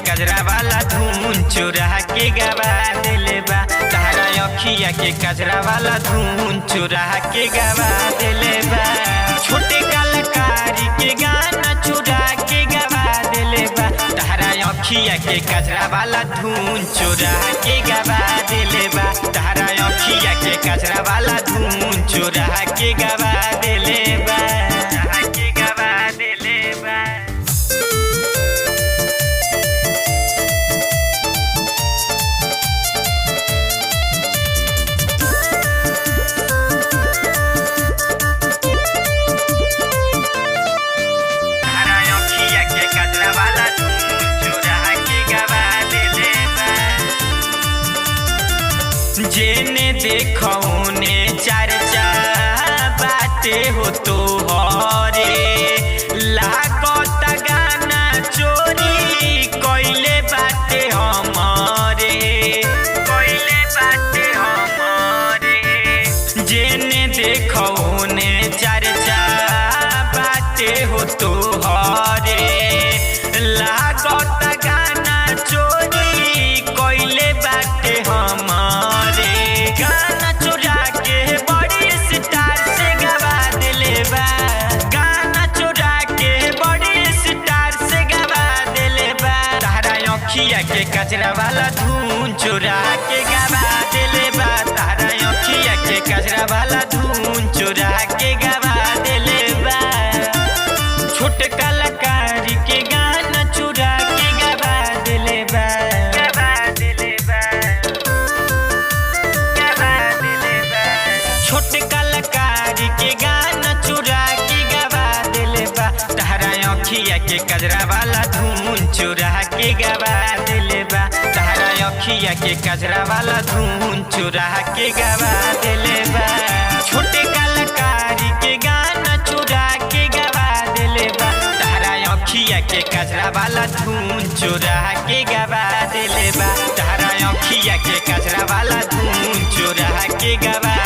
कजरा वाला धुन चुरा के गवा दिले बा। तारा अखिया के कजरा वाला धुन चुरा के गवा दिले बा। छोटे कलाकारी के गाना चुरा के गवा दिले बा। तारा अखिया के कजरा वाला धुन चुरा के गवा दिले बा। तारा अखिया के कजरा वाला धुन चुरा के गवा दिले बा। जेने देखो ने चर्चा बाते हो तो हरे लागत गाना चोरी कोइले बाते हमारे जेने देखो ने चर्चा बाते हो तो हरे लागत गाना चोरी कोइले बाते हमारे। गाना चुरा के बड़ी स्टार से गवा दिले बा। गाना चुरा के बड़ी स्टार से गवा दिले बा। तारा अखिया के कजरा वाला धुन चुरा के गवा दिले बा। तारा अखिया के कजरा वाला धुन चुरा के गवा दिले बा। छोट कलाकारी के गाना चुरा के गवा दिले बा। छोटे कलाकारी के गाना चुरा के गवा दिले बा। तारा अखिया के कजरा वाला धुन चुरा के गवा दिले बा। तारा अखिया के कजरा वाला धुन चुरा के गवा दिले बा। छोटे कलाकारी के गाना चुरा के गवा दिले बा। तारा अखिया के कजरा वाला धुन चुरा के गवा दिले बा। तारा अखिया के कजरा वाला धुन चुरा के गवा